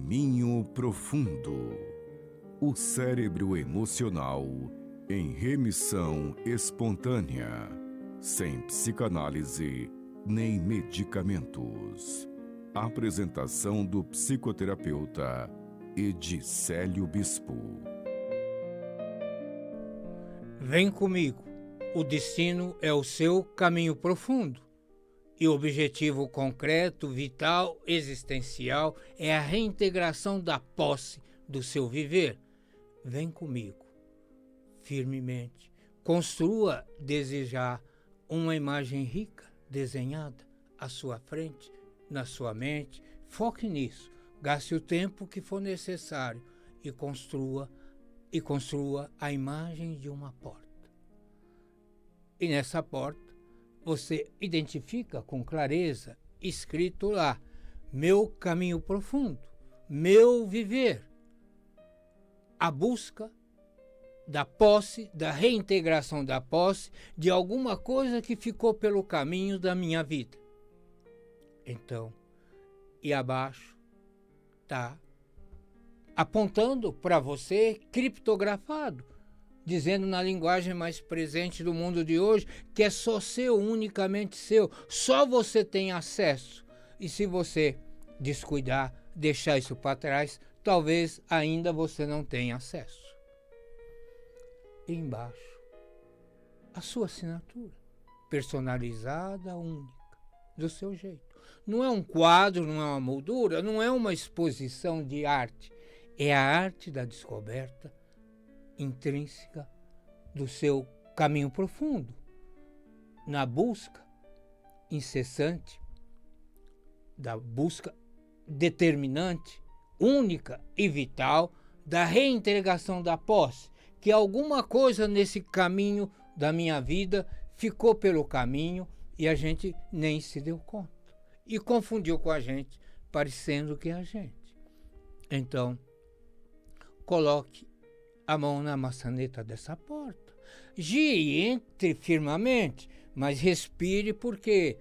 Caminho Profundo. O cérebro emocional em remissão espontânea, sem psicanálise nem medicamentos. Apresentação do psicoterapeuta Edicélio Bispo. Vem comigo. O destino é o seu caminho profundo. E o objetivo concreto, vital, existencial é a reintegração da posse do seu viver. Vem comigo, firmemente. Construa desejar uma imagem rica, desenhada à sua frente, na sua mente. Foque nisso. Gaste o tempo que for necessário e construa a imagem de uma porta. E nessa porta, você identifica com clareza, escrito lá, meu caminho profundo, meu viver. A busca da posse, da reintegração da posse de alguma coisa que ficou pelo caminho da minha vida. Então, e abaixo está apontando para você, criptografado, dizendo na linguagem mais presente do mundo de hoje, que é só seu, unicamente seu, só você tem acesso. E se você descuidar, deixar isso para trás, talvez ainda você não tenha acesso. E embaixo, a sua assinatura, personalizada, única, do seu jeito. Não é um quadro, não é uma moldura, não é uma exposição de arte, é a arte da descoberta intrínseca do seu caminho profundo, na busca incessante, da busca determinante, única e vital da reintegração da posse, que alguma coisa nesse caminho da minha vida ficou pelo caminho e a gente nem se deu conta e confundiu com a gente, parecendo que é a gente. Então, coloque a mão na maçaneta dessa porta. Gire, entre firmemente, mas respire porque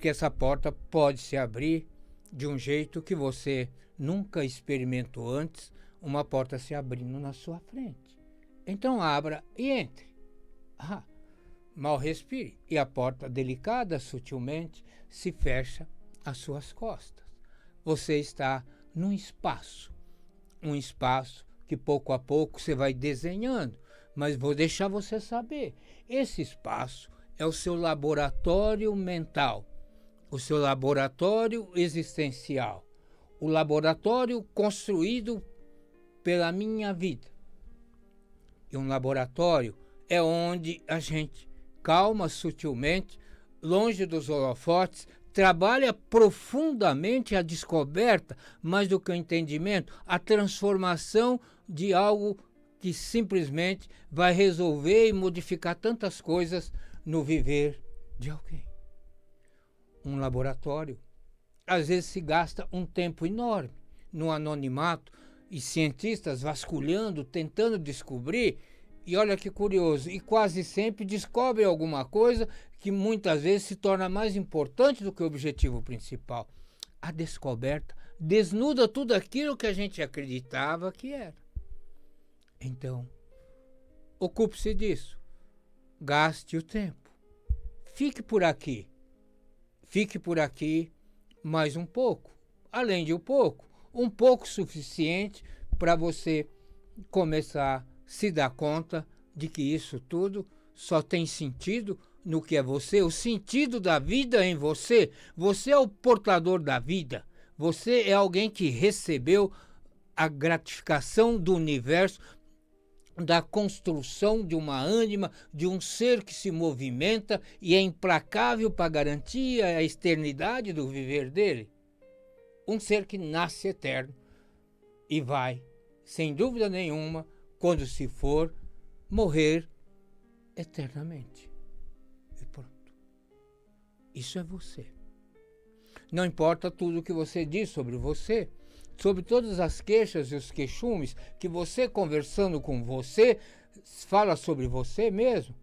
essa porta pode se abrir de um jeito que você nunca experimentou antes, uma porta se abrindo na sua frente. Então abra e entre. Mal respire e a porta delicada, sutilmente, se fecha às suas costas. Você está num espaço, um espaço que pouco a pouco você vai desenhando, mas vou deixar você saber, esse espaço é o seu laboratório mental, o seu laboratório existencial, o laboratório construído pela minha vida. E um laboratório é onde a gente, calma, sutilmente, longe dos holofotes, trabalha profundamente a descoberta, mais do que o entendimento, a transformação de algo que simplesmente vai resolver e modificar tantas coisas no viver de alguém. Um laboratório, às vezes se gasta um tempo enorme no anonimato e cientistas vasculhando, tentando descobrir. E olha que curioso, e quase sempre descobre alguma coisa que muitas vezes se torna mais importante do que o objetivo principal. A descoberta desnuda tudo aquilo que a gente acreditava que era. Então, ocupe-se disso. Gaste o tempo. Fique por aqui. Fique por aqui mais um pouco. Além de um pouco suficiente para você começar a se dá conta de que isso tudo só tem sentido no que é você, o sentido da vida em você. Você é o portador da vida. Você é alguém que recebeu a gratificação do universo, da construção de uma ânima, de um ser que se movimenta e é implacável para garantir a eternidade do viver dele. Um ser que nasce eterno e vai, sem dúvida nenhuma, quando se for, morrer eternamente. E pronto. Isso é você. Não importa tudo o que você diz sobre você, sobre todas as queixas e os queixumes que você, conversando com você, fala sobre você mesmo.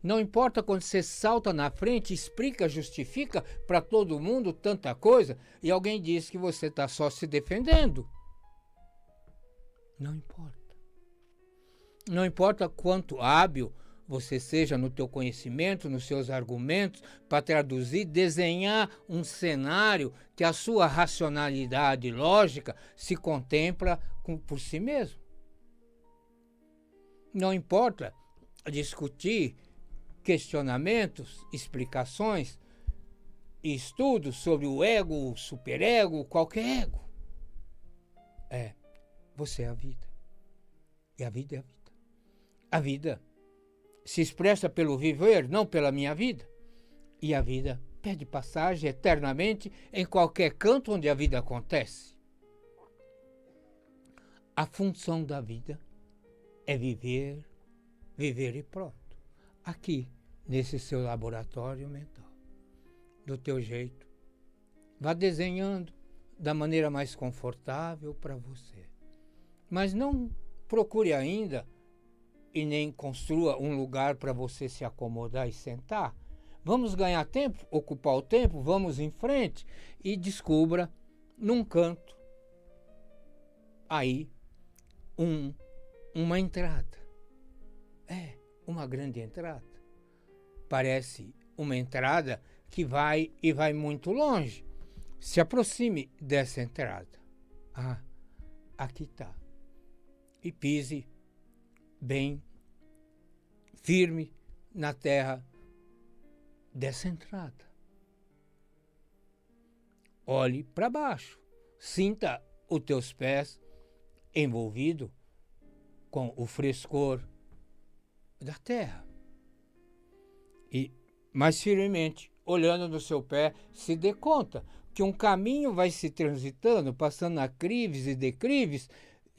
Não importa quando você salta na frente, explica, justifica para todo mundo tanta coisa e alguém diz que você está só se defendendo. Não importa. Não importa quanto hábil você seja no teu conhecimento, nos seus argumentos, para traduzir, desenhar um cenário que a sua racionalidade lógica se contempla por si mesmo. Não importa discutir questionamentos, explicações e estudos sobre o ego, o superego, qualquer ego. Você é a vida. E a vida é a vida. A vida se expressa pelo viver, não pela minha vida. E a vida pede passagem eternamente em qualquer canto onde a vida acontece. A função da vida é viver, viver e pronto. Aqui, nesse seu laboratório mental. Do teu jeito. Vá desenhando da maneira mais confortável para você. Mas não procure ainda e nem construa um lugar para você se acomodar e sentar. Vamos ganhar tempo, ocupar o tempo, vamos em frente e descubra num canto aí uma entrada. Uma grande entrada. Parece uma entrada que vai e vai muito longe. Se aproxime dessa entrada. Aqui está. E pise bem firme na terra dessa entrada. Olhe para baixo. Sinta os teus pés envolvidos com o frescor da terra. E mais firmemente, olhando no seu pé, se dê conta que um caminho vai se transitando, passando aclives e declives,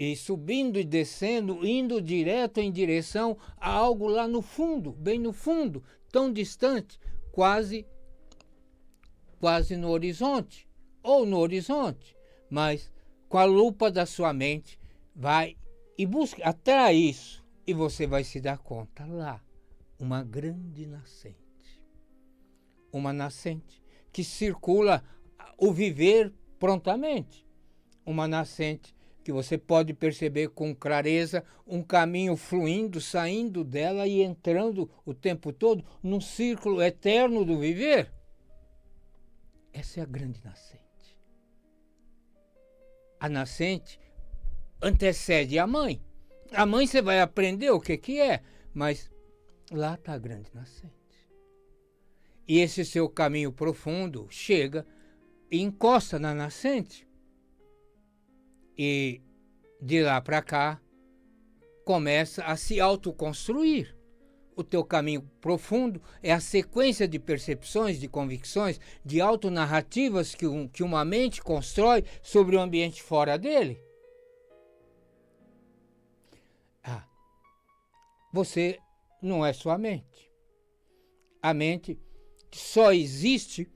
e subindo e descendo, indo direto em direção a algo lá no fundo, bem no fundo, tão distante, quase no horizonte, ou no horizonte, mas com a lupa da sua mente, vai e busca, atrai isso, e você vai se dar conta lá, uma grande nascente. Uma nascente que circula o viver prontamente. Uma nascente que você pode perceber com clareza um caminho fluindo, saindo dela e entrando o tempo todo num círculo eterno do viver. Essa é a grande nascente. A nascente antecede a mãe. A mãe você vai aprender o que é, mas lá está a grande nascente. E esse seu caminho profundo chega e encosta na nascente. E de lá para cá começa a se autoconstruir. O teu caminho profundo é a sequência de percepções, de convicções, de autonarrativas que uma mente constrói sobre o ambiente fora dele. Você não é sua mente. A mente só existe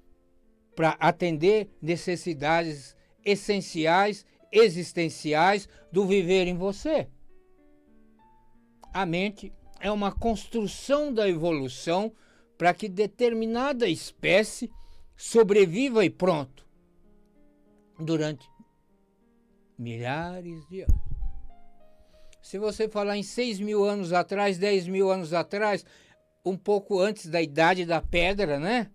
para atender necessidades essenciais, existenciais do viver em você. A mente é uma construção da evolução para que determinada espécie sobreviva e pronto durante milhares de anos. Se você falar em 6.000 anos atrás, 10.000 anos atrás, um pouco antes da idade da pedra, né?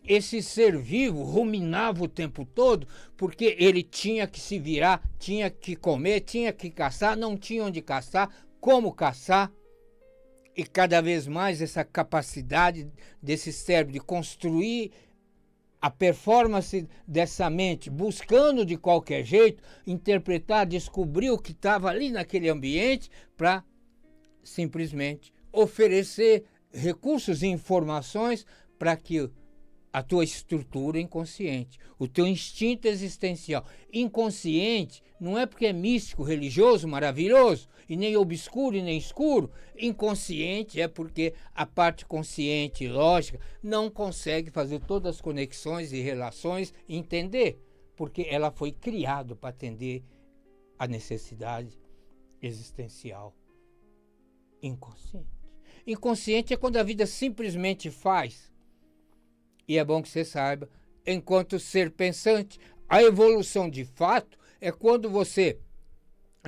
Esse ser vivo ruminava o tempo todo porque ele tinha que se virar, tinha que comer, tinha que caçar, não tinha onde caçar, como caçar. E cada vez mais essa capacidade desse cérebro de construir a performance dessa mente, buscando de qualquer jeito interpretar, descobrir o que estava ali naquele ambiente para simplesmente oferecer recursos e informações para que a tua estrutura inconsciente, o teu instinto existencial inconsciente, não é porque é místico, religioso, maravilhoso, e nem obscuro e nem escuro. Inconsciente é porque a parte consciente e lógica não consegue fazer todas as conexões e relações e entender, porque ela foi criada para atender a necessidade existencial inconsciente. Inconsciente é quando a vida simplesmente faz. E é bom que você saiba, enquanto ser pensante, a evolução de fato é quando você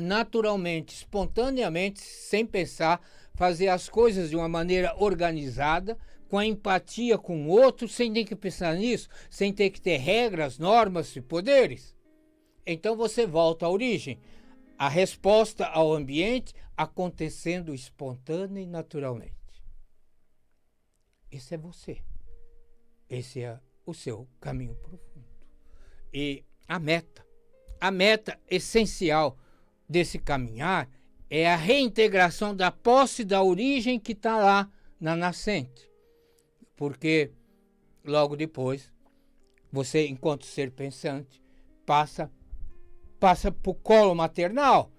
naturalmente, espontaneamente, sem pensar, fazer as coisas de uma maneira organizada, com a empatia com o outro, sem ter que pensar nisso, sem ter que ter regras, normas e poderes. Então você volta à origem, a resposta ao ambiente acontecendo espontânea e naturalmente. Esse é você. Esse é o seu caminho profundo. E a meta essencial desse caminhar é a reintegração da posse da origem que está lá na nascente. Porque logo depois, você, enquanto ser pensante, passa para o colo maternal.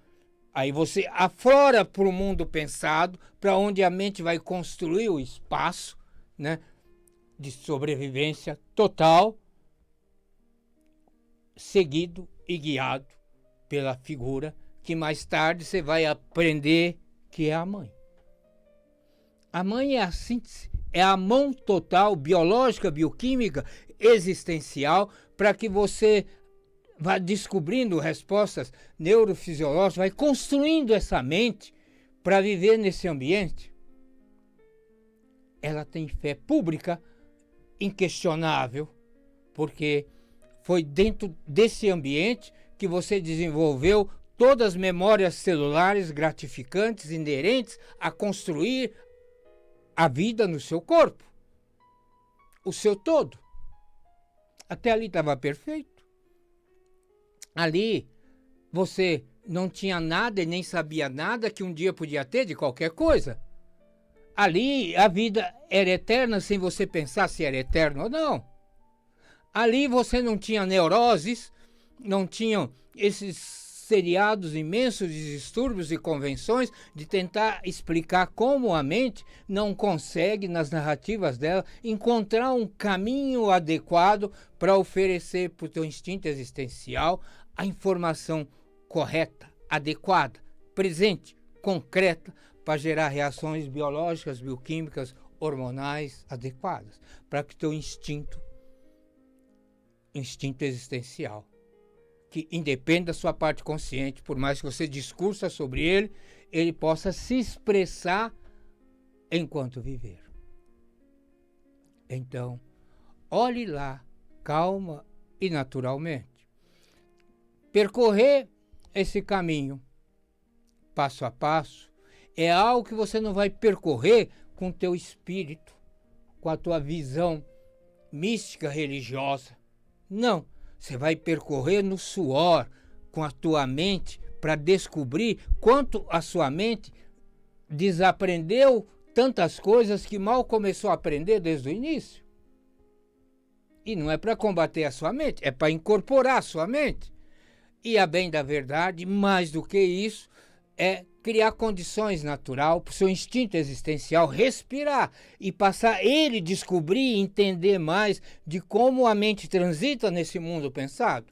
Aí você aflora para o mundo pensado, para onde a mente vai construir o espaço, né, de sobrevivência total, seguido e guiado pela figura que mais tarde você vai aprender que é a mãe. A mãe é a síntese, é a mão total, biológica, bioquímica, existencial, para que você vá descobrindo respostas neurofisiológicas, vai construindo essa mente para viver nesse ambiente. Ela tem fé pública inquestionável, porque foi dentro desse ambiente que você desenvolveu todas as memórias celulares gratificantes inerentes a construir a vida no seu corpo, o seu todo. Até ali estava perfeito. Ali você não tinha nada e nem sabia nada que um dia podia ter de qualquer coisa. Ali a vida era eterna sem você pensar se era eterno ou não. Ali você não tinha neuroses, não tinham esses seriados imensos de distúrbios e convenções de tentar explicar como a mente não consegue, nas narrativas dela, encontrar um caminho adequado para oferecer para o teu instinto existencial a informação correta, adequada, presente, concreta, para gerar reações biológicas, bioquímicas, hormonais adequadas, para que o teu instinto existencial, que independe da sua parte consciente, por mais que você discursa sobre ele, ele possa se expressar enquanto viver. Então, olhe lá, calma e naturalmente. Percorrer esse caminho, passo a passo, é algo que você não vai percorrer com o teu espírito, com a tua visão mística religiosa. Não. Você vai percorrer no suor, com a tua mente, para descobrir quanto a sua mente desaprendeu tantas coisas que mal começou a aprender desde o início. E não é para combater a sua mente, é para incorporar a sua mente. E a bem da verdade, mais do que isso, é criar condições naturais para o seu instinto existencial respirar e passar ele descobrir e entender mais de como a mente transita nesse mundo pensado.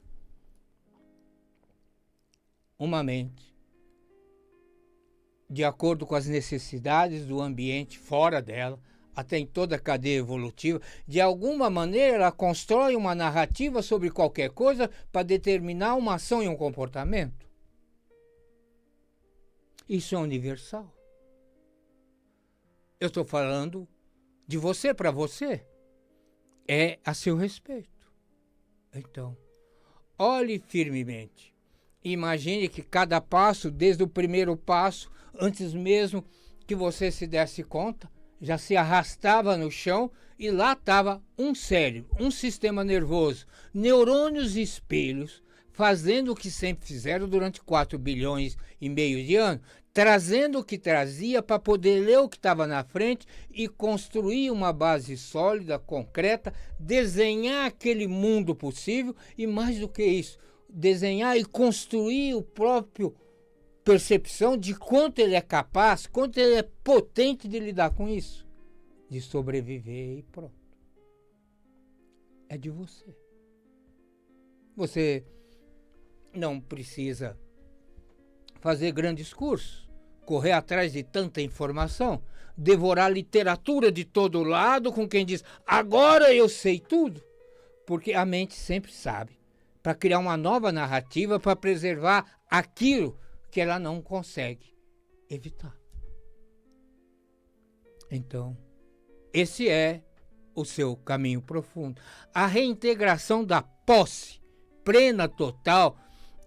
Uma mente, de acordo com as necessidades do ambiente fora dela, até em toda a cadeia evolutiva, de alguma maneira ela constrói uma narrativa sobre qualquer coisa para determinar uma ação e um comportamento. Isso é universal. Eu estou falando de você para você. É a seu respeito. Então, olhe firmemente. Imagine que cada passo, desde o primeiro passo, antes mesmo que você se desse conta, já se arrastava no chão e lá estava um cérebro, um sistema nervoso, neurônios e espelhos, fazendo o que sempre fizeram durante 4 bilhões e meio de anos, trazendo o que trazia para poder ler o que estava na frente e construir uma base sólida, concreta, desenhar aquele mundo possível e, mais do que isso, desenhar e construir o próprio percepção de quanto ele é capaz, quanto ele é potente de lidar com isso, de sobreviver e pronto. É de você. Você não precisa fazer grandes cursos, correr atrás de tanta informação, devorar literatura de todo lado com quem diz, agora eu sei tudo, porque a mente sempre sabe, para criar uma nova narrativa, para preservar aquilo que ela não consegue evitar. Então, esse é o seu caminho profundo. A reintegração da posse plena, total,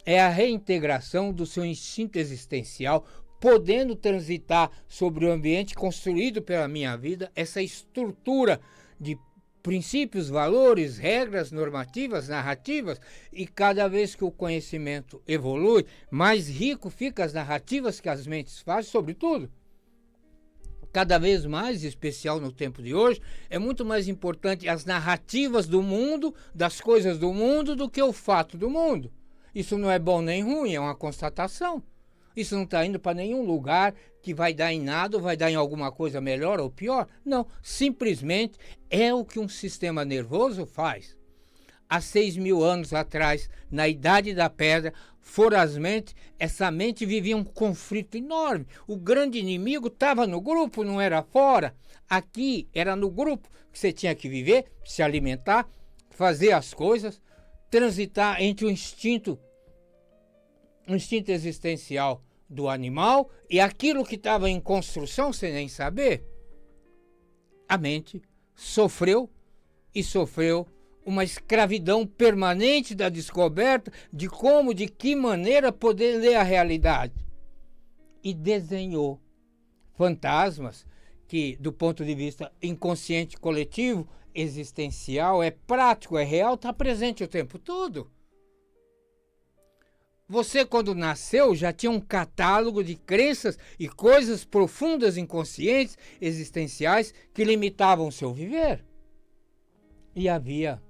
é a reintegração do seu instinto existencial, podendo transitar sobre o ambiente construído pela minha vida, essa estrutura de princípios, valores, regras, normativas, narrativas, e cada vez que o conhecimento evolui, mais rico ficam as narrativas que as mentes fazem sobre tudo. Cada vez mais especial no tempo de hoje, é muito mais importante as narrativas do mundo, das coisas do mundo, do que o fato do mundo. Isso não é bom nem ruim, é uma constatação. Isso não está indo para nenhum lugar que vai dar em nada ou vai dar em alguma coisa melhor ou pior. Não, simplesmente é o que um sistema nervoso faz. Há 6.000 anos atrás, na Idade da Pedra, forazmente, essa mente vivia um conflito enorme. O grande inimigo estava no grupo, não era fora. Aqui era no grupo que você tinha que viver, se alimentar, fazer as coisas, transitar entre o instinto existencial do animal e aquilo que estava em construção sem nem saber. A mente sofreu e sofreu uma escravidão permanente da descoberta de como, de que maneira poder ler a realidade. E desenhou fantasmas que, do ponto de vista inconsciente coletivo, existencial, é prático, é real, está presente o tempo todo. Você, quando nasceu, já tinha um catálogo de crenças e coisas profundas, inconscientes, existenciais, que limitavam o seu viver. E havia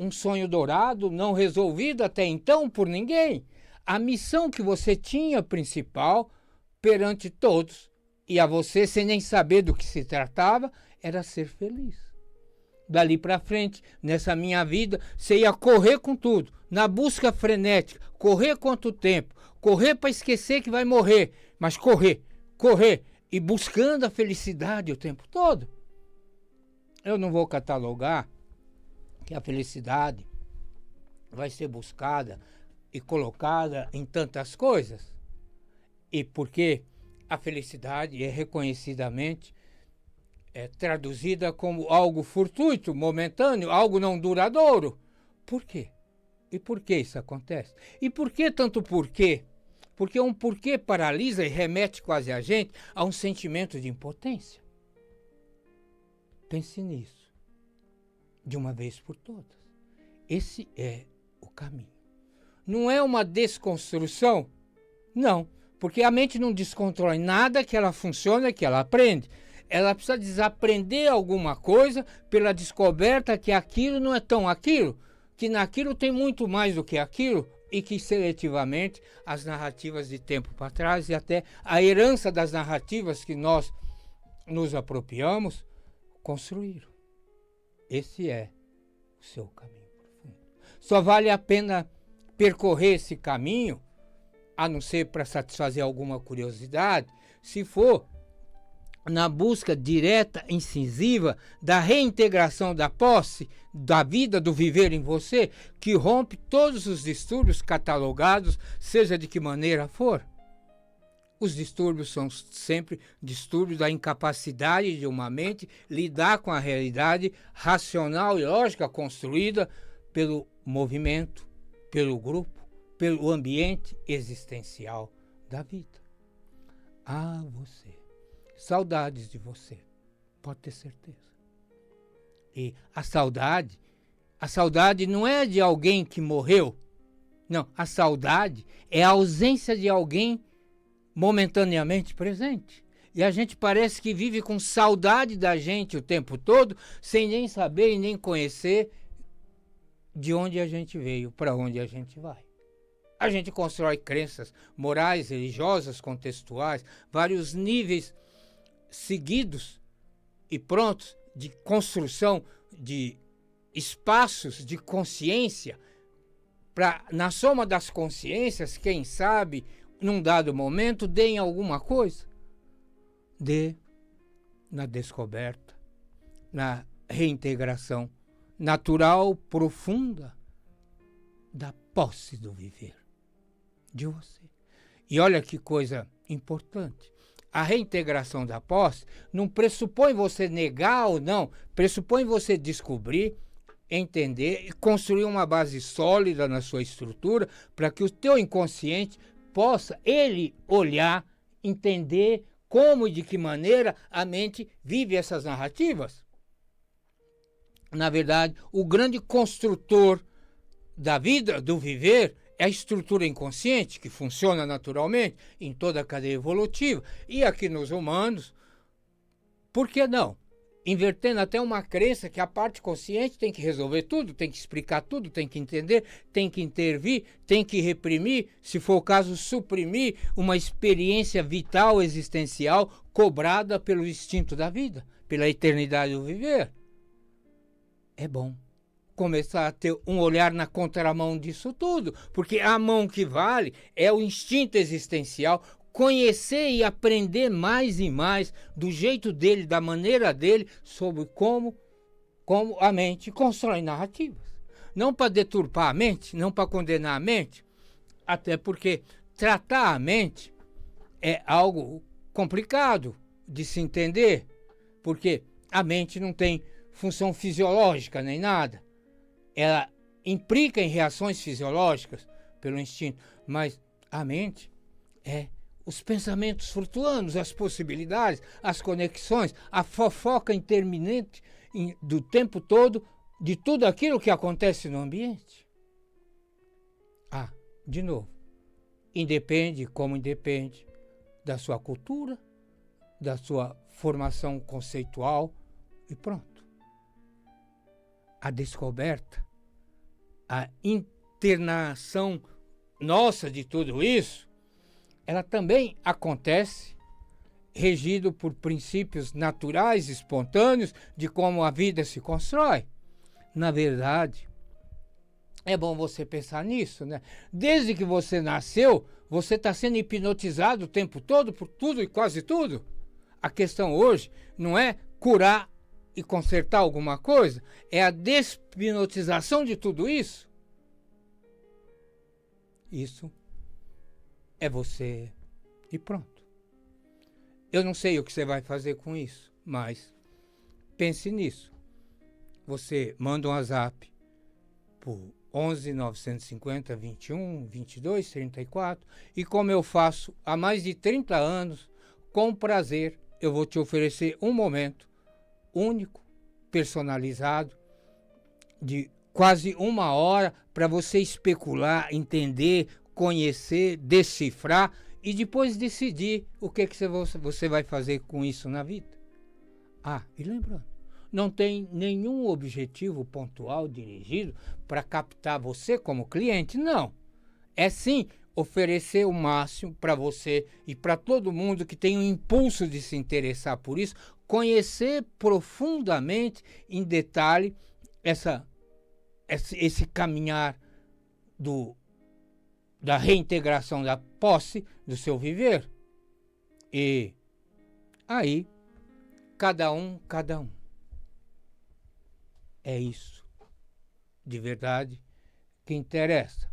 um sonho dourado, não resolvido até então por ninguém. A missão que você tinha principal perante todos, e a você, sem nem saber do que se tratava, era ser feliz. Dali para frente, nessa minha vida, você ia correr com tudo, na busca frenética, correr quanto tempo, correr para esquecer que vai morrer, mas correr, e buscando a felicidade o tempo todo. Eu não vou catalogar que a felicidade vai ser buscada e colocada em tantas coisas, e porque a felicidade é reconhecidamente traduzida como algo fortuito, momentâneo, algo não duradouro. Por quê? E por que isso acontece? E por que tanto porquê? Porque um porquê paralisa e remete quase a gente a um sentimento de impotência. Pense nisso, de uma vez por todas. Esse é o caminho. Não é uma desconstrução? Não, porque a mente não desconstrói nada que ela funciona, que ela aprende. Ela precisa desaprender alguma coisa pela descoberta que aquilo não é tão aquilo, que naquilo tem muito mais do que aquilo, e que seletivamente as narrativas de tempo para trás e até a herança das narrativas que nós nos apropriamos construíram. Esse é o seu caminho profundo. Só vale a pena percorrer esse caminho, a não ser para satisfazer alguma curiosidade, se for na busca direta, incisiva, da reintegração da posse, da vida, do viver em você, que rompe todos os distúrbios catalogados, seja de que maneira for. Os distúrbios são sempre distúrbios da incapacidade de uma mente lidar com a realidade racional e lógica construída pelo movimento, pelo grupo, pelo ambiente existencial da vida. Ah, você. Saudades de você, pode ter certeza. E a saudade não é de alguém que morreu. Não, a saudade é a ausência de alguém momentaneamente presente. E a gente parece que vive com saudade da gente o tempo todo, sem nem saber e nem conhecer de onde a gente veio, para onde a gente vai. A gente constrói crenças morais, religiosas, contextuais, vários níveis seguidos e prontos de construção de espaços de consciência para, na soma das consciências, quem sabe, num dado momento, deem alguma coisa. Dê na descoberta, na reintegração natural, profunda da posse do viver de você. E olha que coisa importante. A reintegração da posse não pressupõe você negar ou não, pressupõe você descobrir, entender e construir uma base sólida na sua estrutura para que o teu inconsciente possa ele olhar, entender como e de que maneira a mente vive essas narrativas. Na verdade, o grande construtor da vida, do viver, é a estrutura inconsciente, que funciona naturalmente em toda a cadeia evolutiva. E aqui nos humanos, por que não? Invertendo até uma crença que a parte consciente tem que resolver tudo, tem que explicar tudo, tem que entender, tem que intervir, tem que reprimir, se for o caso, suprimir uma experiência vital, existencial, cobrada pelo instinto da vida, pela eternidade do viver. É bom começar a ter um olhar na contramão disso tudo, porque a mão que vale é o instinto existencial, conhecer e aprender mais e mais do jeito dele, da maneira dele, sobre como a mente constrói narrativas. Não para deturpar a mente, não para condenar a mente, até porque tratar a mente é algo complicado de se entender, porque a mente não tem função fisiológica nem nada. Ela implica em reações fisiológicas pelo instinto, mas a mente é os pensamentos flutuantes, as possibilidades, as conexões, a fofoca interminente do tempo todo de tudo aquilo que acontece no ambiente. De novo, independe da sua cultura, da sua formação conceitual e pronto. A descoberta, a internação nossa de tudo isso, ela também acontece regido por princípios naturais, espontâneos, de como a vida se constrói. Na verdade, é bom você pensar nisso, né? Desde que você nasceu, você está sendo hipnotizado o tempo todo por tudo e quase tudo. A questão hoje não é curar e consertar alguma coisa, é a despinotização de tudo isso. Isso é você e pronto. Eu não sei o que você vai fazer com isso, mas pense nisso. Você manda um WhatsApp por 11 950 21 22 34 e como eu faço há mais de 30 anos, com prazer eu vou te oferecer um momento único, personalizado, de quase 1 hora para você especular, entender, conhecer, decifrar e depois decidir o que você vai fazer com isso na vida. E lembrando, não tem nenhum objetivo pontual dirigido para captar você como cliente, não. É sim oferecer o máximo para você e para todo mundo que tem o impulso de se interessar por isso, conhecer profundamente, em detalhe, esse caminhar da reintegração da posse do seu viver. E aí, cada um. É isso, de verdade, que interessa.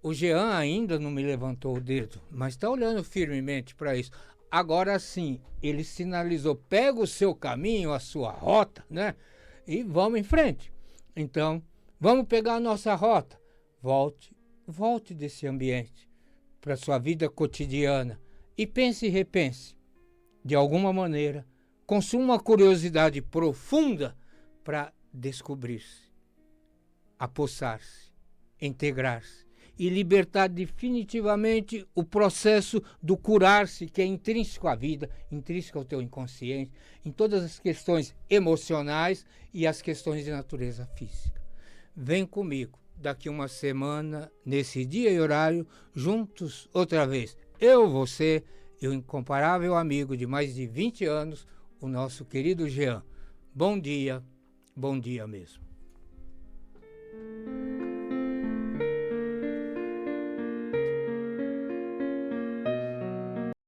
O Jean ainda não me levantou o dedo, mas está olhando firmemente para isso. Agora sim, ele sinalizou, pega o seu caminho, a sua rota, né? E vamos em frente. Então, vamos pegar a nossa rota. Volte desse ambiente para a sua vida cotidiana e pense e repense. De alguma maneira, consuma uma curiosidade profunda para descobrir-se, apossar-se, integrar-se e libertar definitivamente o processo do curar-se, que é intrínseco à vida, intrínseco ao teu inconsciente, em todas as questões emocionais e as questões de natureza física. Vem comigo daqui uma semana, nesse dia e horário, juntos outra vez. Eu, você e o incomparável amigo de mais de 20 anos, o nosso querido Jean. Bom dia mesmo.